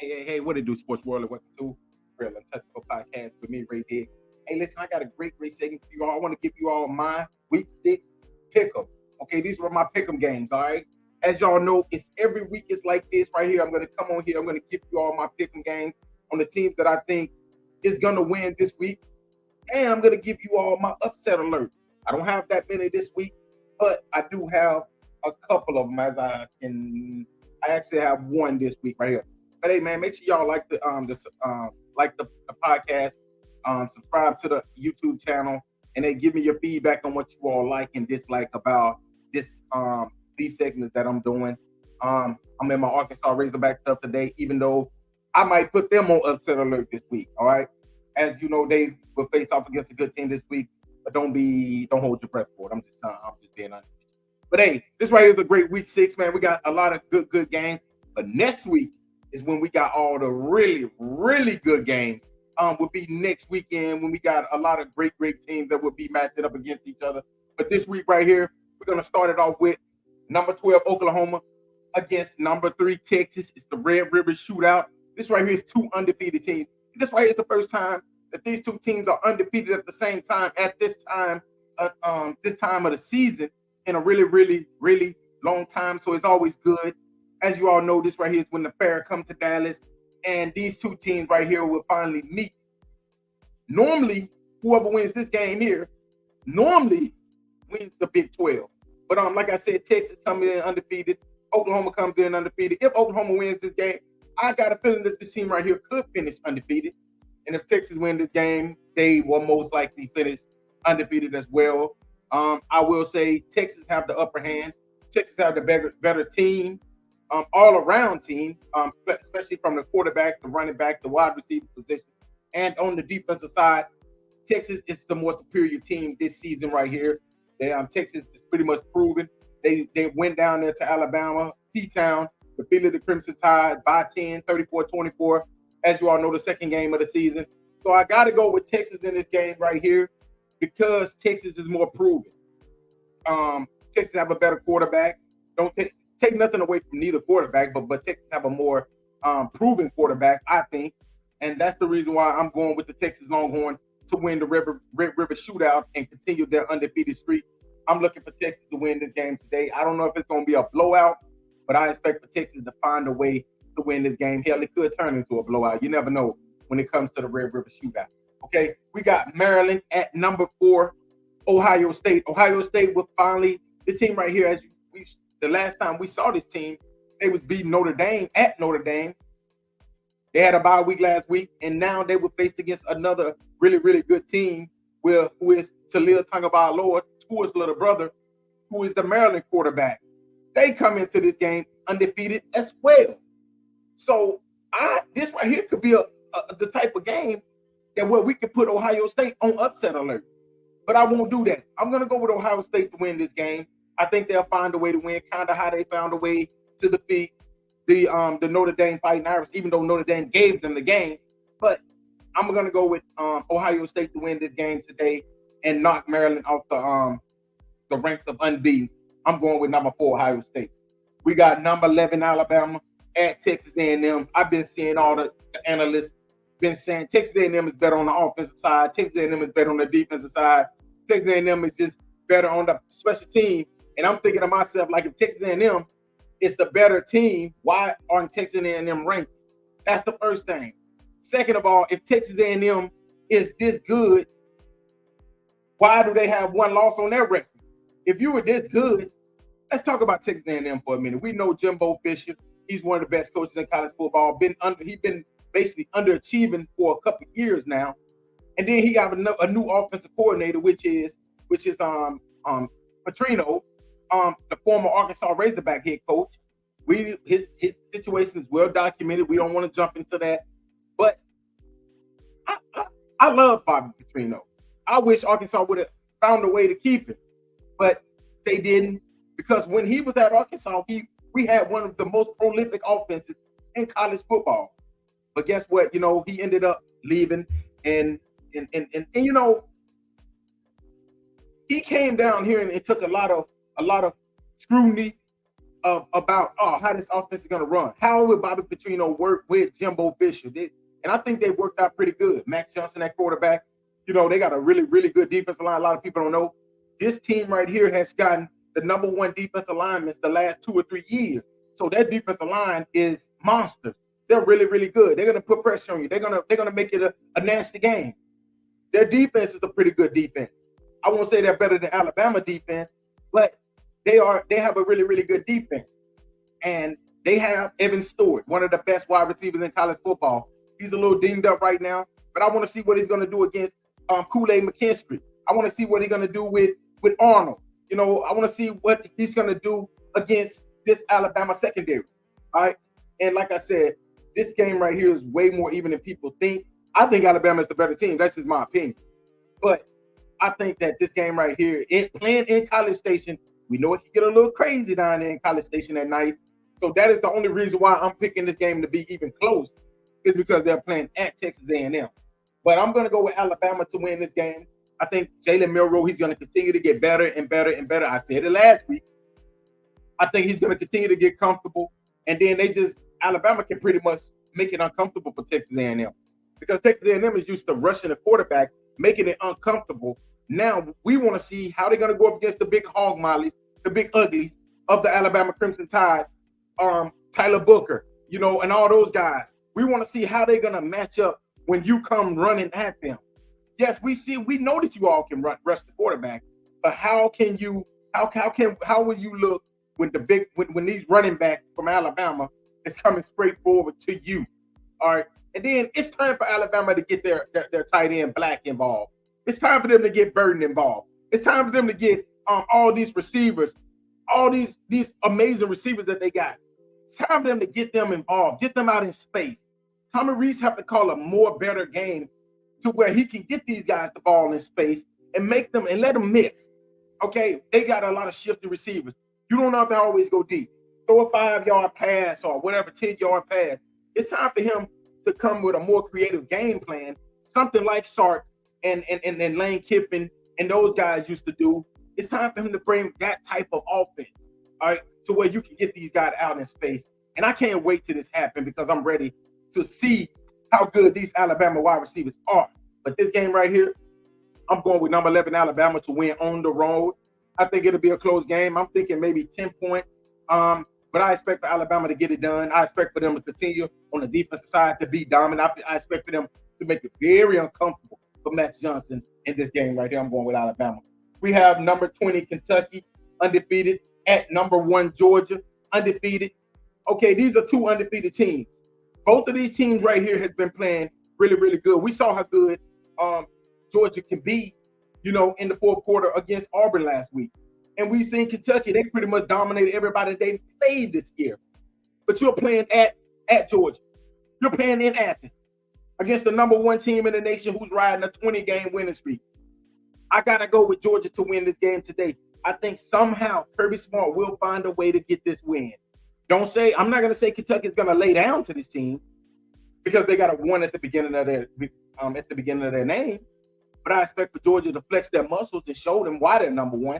Hey, what it do, Sports World? Welcome to Real Untouchable Podcast with me, Ray Dick. Hey, listen, I got a great segment for you all. I want to give you all my week 6 pick'em. Okay, these were my pick'em games, all right? As y'all know, it's every week it's like this right here. I'm going to come on here. I'm going to give you all my pick'em games on the teams that I think is going to win this week. And I'm going to give you all my upset alert. I don't have that many this week, but I do have a couple of them I actually have one this week right here. But hey, man, make sure y'all like the podcast, subscribe to the YouTube channel, and then give me your feedback on what you all like and dislike about this these segments that I'm doing. I'm in my Arkansas Razorback stuff today, even though I might put them on upset alert this week. All right, as you know, they will face off against a good team this week, but don't hold your breath for it. I'm just being honest. But hey, this right here is a great week 6, man. We got a lot of good games. But next week is when we got all the really good games. Will be next weekend when we got a lot of great teams that will be matching up against each other. But this week right here, we're gonna start it off with number 12 Oklahoma against number 3 Texas. It's the Red River Shootout. This right here is 2 undefeated teams. This right here is the first time that these 2 teams are undefeated at the same time at this time of the season in a really long time. So it's always good. As you all know, this right here is when the fair comes to Dallas, and these 2 teams right here will finally meet. Normally, whoever wins this game here normally wins the Big 12. But like I said, Texas comes in undefeated. Oklahoma comes in undefeated. If Oklahoma wins this game, I got a feeling that this team right here could finish undefeated. And if Texas wins this game, they will most likely finish undefeated as well. I will say Texas have the upper hand. Texas have the better team, all-around team, especially from the quarterback, the running back, the wide receiver position. And on the defensive side, Texas is the more superior team this season right here. Texas is pretty much proven. They went down there to Alabama, T-Town, defeated the Crimson Tide by 10, 34-24. As you all know, the second game of the season. So I got to go with Texas in this game right here because Texas is more proven. Texas have a better quarterback. Don't take nothing away from neither quarterback, but Texas have a more proven quarterback, I think. And that's the reason why I'm going with the Texas Longhorn to win the Red River Shootout and continue their undefeated streak. I'm looking for Texas to win this game today. I don't know if it's going to be a blowout, but I expect for Texas to find a way to win this game. Hell, it could turn into a blowout. You never know when it comes to the Red River Shootout. Okay, we got Maryland at number 4, Ohio State. Ohio State will finally, this team right here, the last time we saw this team, they was beating Notre Dame at Notre Dame. They had a bye week last week, and now they were faced against another really good team who is Talil Tagovailoa, Tua's little brother, who is the Maryland quarterback. They come into this game undefeated as well. So this right here could be the type of game that where we could put Ohio State on upset alert. But I won't do that. I'm going to go with Ohio State to win this game. I think they'll find a way to win, kind of how they found a way to defeat the Notre Dame Fighting Irish, even though Notre Dame gave them the game. But I'm going to go with Ohio State to win this game today and knock Maryland off the ranks of unbeaten. I'm going with number 4 Ohio State. We got number 11 Alabama at Texas A&M. I've been seeing all the analysts been saying Texas A&M is better on the offensive side. Texas A&M is better on the defensive side. Texas A&M is just better on the special team. And I'm thinking to myself, like, if Texas A&M is the better team, why aren't Texas A&M ranked? That's the first thing. Second of all, if Texas A&M is this good, why do they have 1 loss on their record? If you were this good, let's talk about Texas A&M for a minute. We know Jimbo Fisher. He's one of the best coaches in college football. He's been basically underachieving for a couple of years now. And then he got a new offensive coordinator, which is Petrino, the former Arkansas Razorback head coach. His situation is well documented. We don't want to jump into that. But I love Bobby Petrino. I wish Arkansas would have found a way to keep him. But they didn't, because when he was at Arkansas, we had one of the most prolific offenses in college football. But guess what? He ended up leaving, and he came down here and it took a lot of scrutiny, about how this offense is going to run. How will Bobby Petrino work with Jimbo Fisher? And I think they worked out pretty good. Max Johnson at quarterback. They got a really, really good defensive line. A lot of people don't know. This team right here has gotten the number one defensive linemen the last 2 or 3 years. So that defensive line is monsters. They're really, really good. They're going to put pressure on you. They're gonna make it a nasty game. Their defense is a pretty good defense. I won't say they're better than Alabama defense, but they have a really, really good defense. And they have Evan Stewart, one of the best wide receivers in college football. He's a little dinged up right now, but I want to see what he's going to do against Kool-Aid McKinstry. I want to see what he's going to do with Arnold. I want to see what he's going to do against this Alabama secondary. All right. And like I said, this game right here is way more even than people think. I think Alabama is the better team. That's just my opinion. But I think that this game right here, playing in College Station, we know it can get a little crazy down there in College Station at night. So that is the only reason why I'm picking this game to be even close, is because they're playing at Texas A&M. But I'm going to go with Alabama to win this game. I think Jalen Milroe, he's going to continue to get better and better and better. I said it last week. I think he's going to continue to get comfortable. And then Alabama can pretty much make it uncomfortable for Texas A&M. Because Texas A&M is used to rushing the quarterback, making it uncomfortable. Now, we want to see how they're going to go up against the big hog mollies, the big uglies of the Alabama Crimson Tide, Tyler Booker, and all those guys. We want to see how they're going to match up when you come running at them. Yes, we know that you all can rush the quarterback, but how will you look when these running backs from Alabama is coming straight forward to you? All right. And then it's time for Alabama to get their tight end Black involved. It's time for them to get Burden involved. It's time for them to get all these receivers, all these amazing receivers that they got. It's time for them to get them involved, get them out in space. Tommy Rees have to call a better game to where he can get these guys the ball in space and make them and let them mix. Okay, they got a lot of shifty receivers. You don't have to always go deep. Throw a 5-yard pass or whatever, 10-yard pass. It's time for him to come with a more creative game plan, something like Sark and Lane Kiffin and those guys used to do. It's time for him to bring that type of offense, all right, to where you can get these guys out in space. And I can't wait till this happens because I'm ready to see how good these Alabama wide receivers are. But this game right here, I'm going with number 11 Alabama to win on the road. I think it'll be a close game. I'm thinking maybe 10 points. But I expect for Alabama to get it done. I expect for them to continue on the defensive side to be dominant. I expect for them to make it very uncomfortable for Max Johnson in this game right here. I'm going with Alabama. We have number 20 Kentucky, undefeated, at number 1 Georgia, undefeated. Okay, these are two undefeated teams. Both of these teams right here has been playing really, really good. We saw how good Georgia can be, in the fourth quarter against Auburn last week. And we've seen Kentucky, they pretty much dominated everybody they played this year. But you're playing at Georgia. You're playing in Athens against the number 1 team in the nation who's riding a 20-game winning streak. I got to go with Georgia to win this game today. I think somehow Kirby Smart will find a way to get this win. I'm not going to say Kentucky is going to lay down to this team because they got a 1 at the beginning of their name. But I expect for Georgia to flex their muscles and show them why they're number 1.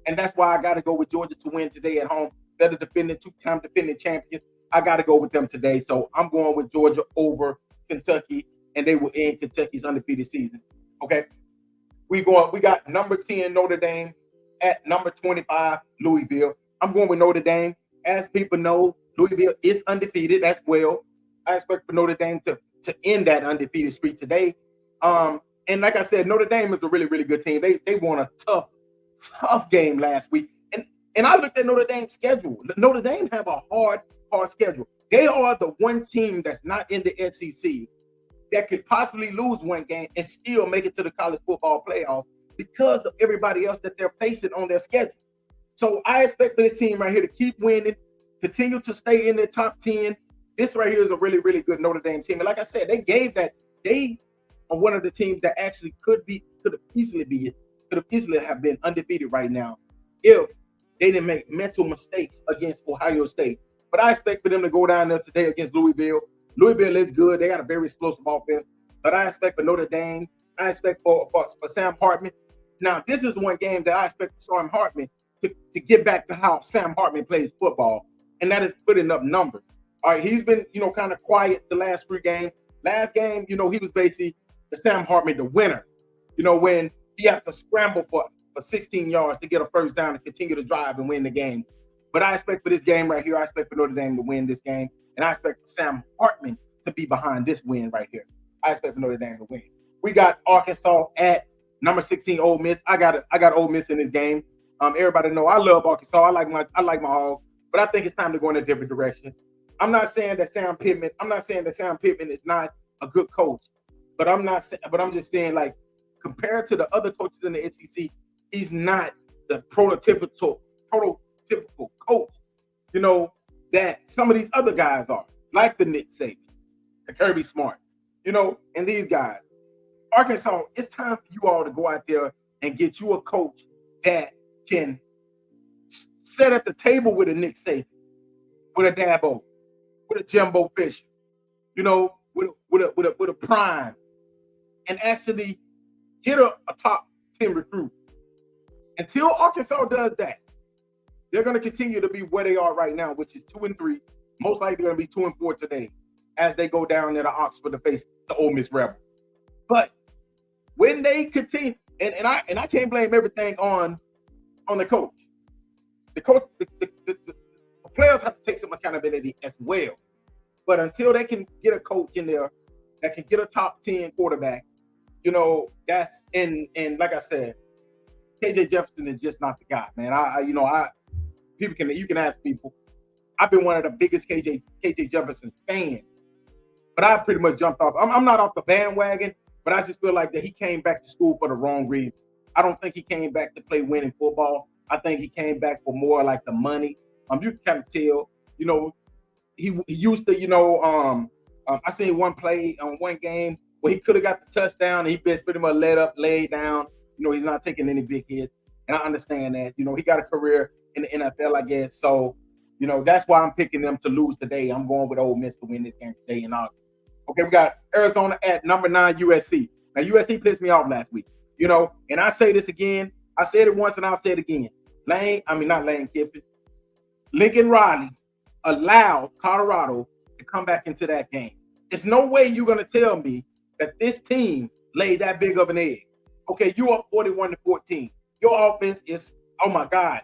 And that's why I got to go with Georgia to win today at home. They're the two-time defending champions. I got to go with them today. So I'm going with Georgia over Kentucky, and they will end Kentucky's undefeated season. Okay. We got number 10 Notre Dame at number 25 Louisville. I'm going with Notre Dame. As people know, Louisville is undefeated as well. I expect for Notre Dame to end that undefeated streak today. And like I said, Notre Dame is a really, really good team. They won a tough game last week. And I looked at Notre Dame's schedule. Notre Dame have a hard schedule. They are the one team that's not in the SEC that could possibly lose one game and still make it to the college football playoff because of everybody else that they're facing on their schedule. So I expect for this team right here to keep winning, continue to stay in the top 10. This right here is a really, really good Notre Dame team. And like I said, they are one of the teams that actually could have easily have been undefeated right now if they didn't make mental mistakes against Ohio State. But I expect for them to go down there today against Louisville. Louisville is good. They got a very explosive offense. But I expect for Notre Dame. I expect for Sam Hartman. Now, this is one game that I expect Sam Hartman to get back to how Sam Hartman plays football. and that is putting up numbers. All right, he's been, kind of quiet the last 3 games. Last game, he was basically the Sam Hartman, the winner. When he had to scramble for 16 yards to get a first down and continue to drive and win the game. But I expect for this game right here, I expect for Notre Dame to win this game, and I expect for Sam Hartman to be behind this win right here. I expect for Notre Dame to win. We got Arkansas at number 16, Ole Miss. I got Ole Miss in this game. Everybody know I love Arkansas. I like my Hog, but I think it's time to go in a different direction. I'm not saying that Sam Pittman is not a good coach, but I'm just saying, like, compared to the other coaches in the SEC, he's not the prototypical coach, that some of these other guys are, like the Nick Saban, the Kirby Smart, and these guys. Arkansas, it's time for you all to go out there and get you a coach that can sit at the table with a Nick Saban, with a Dabo, with a Jimbo Fisher, with a prime, and actually get a top 10 recruit. Until Arkansas does that, they're going to continue to be where they are right now, which is 2-3. Most likely going to be 2-4 today, as they go down there to Oxford to face the Ole Miss Rebels. But when they continue, and I can't blame everything on the coach. The coach, the players have to take some accountability as well. But until they can get a coach in there that can get a top 10 quarterback, that's and like I said, KJ Jefferson is just not the guy, man. You can ask people. I've been one of the biggest KJ Jefferson fans, but I pretty much jumped off. I'm not off the bandwagon, but I just feel like that he came back to school for the wrong reason. I don't think he came back to play winning football. I think he came back for more like the money. You can kind of tell, he used to, I seen one play on one game where he could have got the touchdown and he pretty much laid down. He's not taking any big hits. And I understand that. He got a career in the NFL, I guess. So, that's why I'm picking them to lose today. I'm going with Ole Miss to win this game today in August. Okay, we got Arizona at number 9, USC. Now, USC pissed me off last week, and I say this again. I said it once and I'll say it again. Not Lane Kiffin. Lincoln Riley allowed Colorado to come back into that game. There's no way you're going to tell me that this team laid that big of an egg. Okay, you up 41-14. Your offense is, oh my God,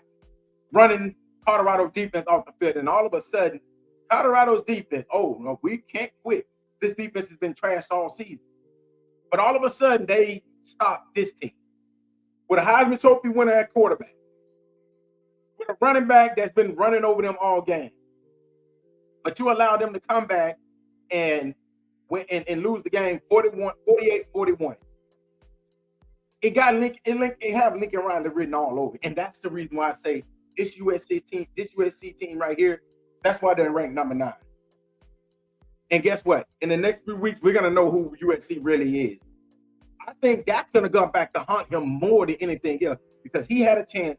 running Colorado defense off the field. And all of a sudden, Colorado's defense, oh, no, we can't quit. This defense has been trashed all season. But all of a sudden, they stopped this team with a Heisman Trophy winner at quarterback, with a running back that's been running over them all game. But you allow them to come back and lose the game 48-41. It got Lincoln Riley written all over. And that's the reason why I say this USC team right here, that's why they're ranked number 9. And guess what? In the next few weeks, we're going to know who USC really is. I think that's going to go back to haunt him more than anything else, because he had a chance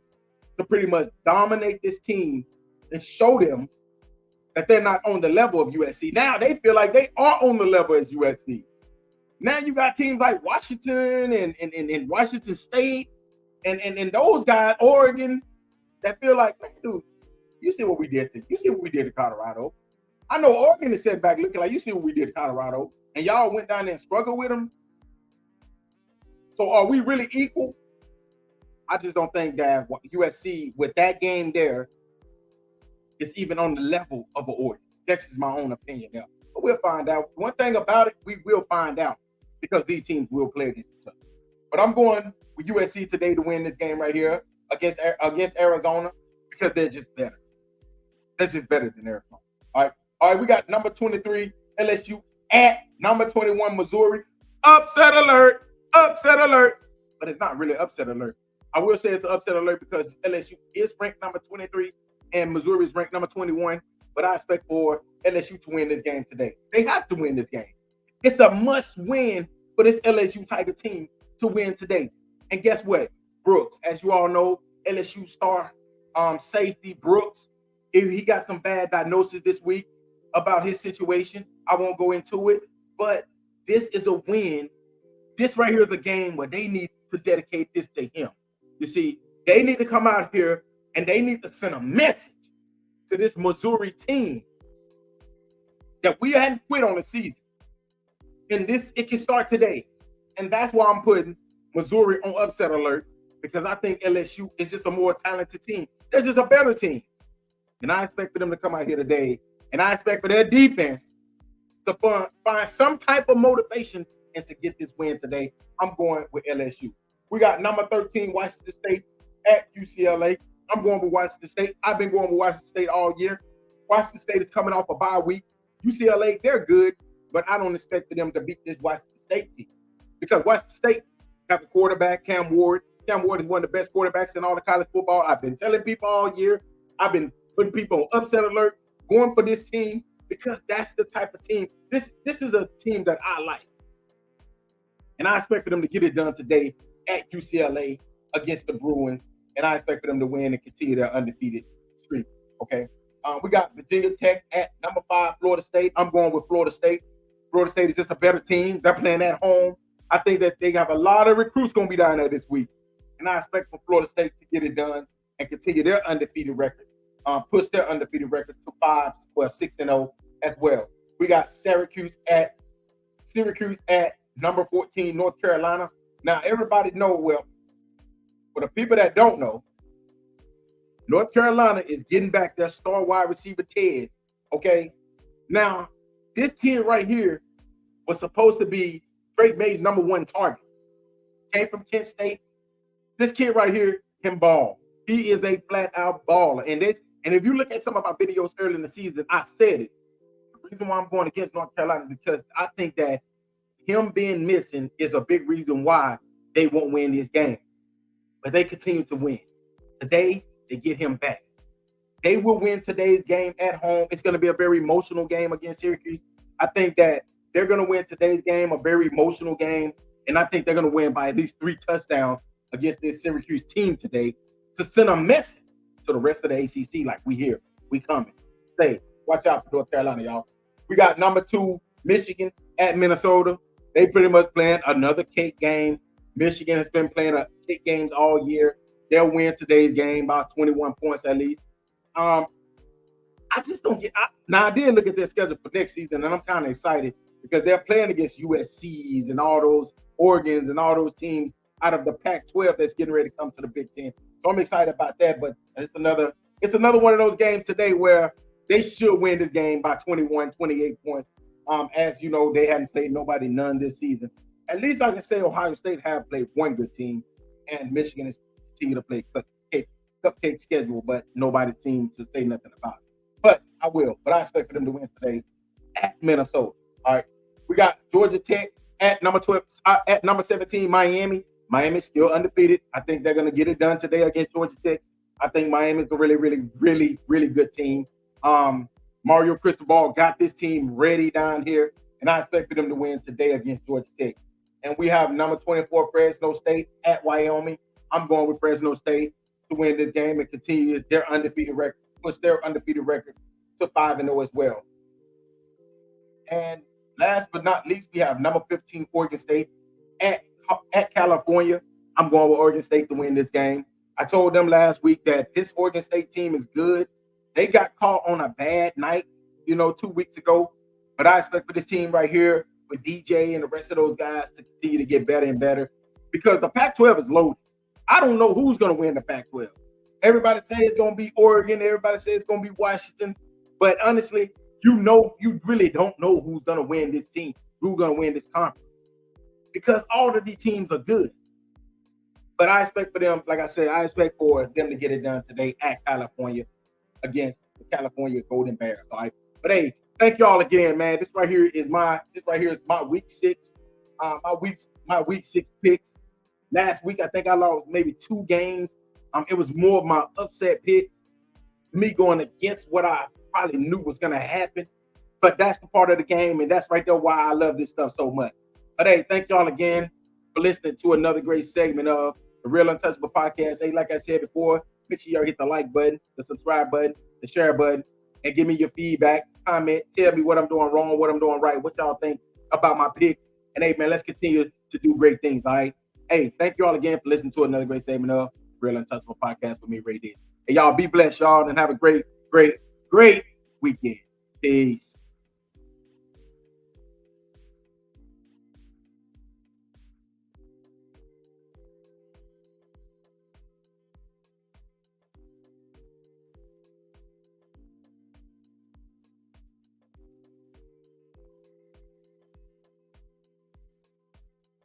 to pretty much dominate this team and show them that they're not on the level of USC. Now they feel like they are on the level as USC. Now you got teams like Washington and Washington State and those guys, Oregon, that feel like, man, dude, you see what we did to Colorado. I know Oregon is sitting back looking like, you see what we did to Colorado, and y'all went down there and struggled with them. So are we really equal? I just don't think that USC with that game there is even on the level of an Oregon. That's just my own opinion now. But we'll find out. One thing about it, we will find out, because these teams will play against each other. But I'm going with USC today to win this game right here against Arizona, because they're just better. They're just better than Arizona. All right, we got number 23, LSU at number 21, Missouri. Upset alert. But it's not really upset alert. I will say it's an upset alert because LSU is ranked number 23 and Missouri is ranked number 21. But I expect for LSU to win this game today. They have to win this game. It's a must win for this LSU Tiger team to win today. And guess what? Brooks, as you all know, LSU star safety Brooks, he got some bad diagnosis this week about his situation. I won't go into it, but this is a win. This right here is a game where they need to dedicate this to him. You see, they need to come out here and they need to send a message to this Missouri team that we hadn't quit on the season. And it can start today. And that's why I'm putting Missouri on upset alert, because I think LSU is just a more talented team. They're just a better team. And I expect for them to come out here today, and I expect for their defense to find some type of motivation and to get this win today. I'm going with LSU. We got number 13, Washington State at UCLA. I'm going with Washington State. I've been going with Washington State all year. Washington State is coming off a bye week. UCLA, they're good, but I don't expect for them to beat this Washington State team, because Washington State have the quarterback, Cam Ward. Cam Ward is one of the best quarterbacks in all of college football. I've been telling people all year. I've been putting people on upset alert, going for this team, because that's the type of team. This is a team that I like. And I expect for them to get it done today at UCLA against the Bruins. And I expect for them to win and continue their undefeated streak. Okay. We got Virginia Tech at number 5, Florida State. I'm going with Florida State. Florida State is just a better team. They're playing at home. I think that they have a lot of recruits going to be down there this week. And I expect for Florida State to get it done and continue their undefeated record. Push their undefeated record to 6-0 as well. We got Syracuse at number 14, North Carolina. Now, everybody know, well, for the people that don't know, North Carolina is getting back their star wide receiver, Ted. Okay? Now, this kid right here was supposed to be Drake May's number 1 target. Came from Kent State. This kid right here can ball. He is a flat-out baller. And if you look at some of my videos early in the season, I said it. The reason why I'm going against North Carolina is because I think that him being missing is a big reason why they won't win this game. But they continue to win. Today, they get him back. They will win today's game at home. It's going to be a very emotional game against Syracuse. I think that they're going to win today's game, a very emotional game. And I think they're going to win by at least 3 touchdowns against this Syracuse team today to send a message to the rest of the ACC, like we here, we coming. Say, watch out for North Carolina, y'all. We got number 2, Michigan at Minnesota. They pretty much playing another cake game. Michigan has been playing cake games all year. They'll win today's game by 21 points at least. I just don't get. I did look at their schedule for next season, and I'm kind of excited because they're playing against USC's and all those Oregons and all those teams out of the Pac-12 that's getting ready to come to the Big Ten. So I'm excited about that. But it's another one of those games today where they should win this game by 21, 28 points. As you know, they hadn't played none this season. At least I can say Ohio State have played one good team, and Michigan is continue to play cupcake schedule, but nobody seemed to say nothing about it. But I will. But I expect for them to win today at Minnesota. All right. We got Georgia Tech at number 12, at number 17, Miami. Miami's still undefeated. I think they're going to get it done today against Georgia Tech. I think Miami's a really, really, really, really good team. Mario Cristobal got this team ready down here, and I expect for them to win today against Georgia Tech. And we have number 24, Fresno State at Wyoming. I'm going with Fresno State to win this game and continue their undefeated record, push their undefeated record to 5-0 as well. And last but not least, we have number 15, Oregon State at California. I'm going with Oregon State to win this game. I told them last week that this Oregon State team is good. They got caught on a bad night, 2 weeks ago. But I expect for this team right here with DJ and the rest of those guys to continue to get better and better because the Pac-12 is loaded. I don't know who's going to win the Pac-12. Everybody says it's going to be Oregon. Everybody says it's going to be Washington. But honestly, you really don't know who's going to win this team, who's going to win this conference because all of these teams are good. But I expect for them, like I said, I expect for them to get it done today at California against the California Golden Bears. All right. But hey, thank y'all again, man. This right here is my week 6. My week 6 picks. Last week, I think I lost maybe 2 games. It was more of my upset picks, me going against what I probably knew was going to happen. But that's the part of the game, and that's right there why I love this stuff so much. But hey, thank y'all again for listening to another great segment of the Real Untouchable Podcast. Hey, like I said before, make sure y'all hit the like button, the subscribe button, the share button, and give me your feedback, comment, tell me what I'm doing wrong, what I'm doing right, what y'all think about my picks. And hey, man, let's continue to do great things, all right? Hey, thank you all again for listening to another great segment of Real Untouchable Podcast with me, Ray D. Hey, y'all be blessed, y'all, and have a great great weekend. Peace.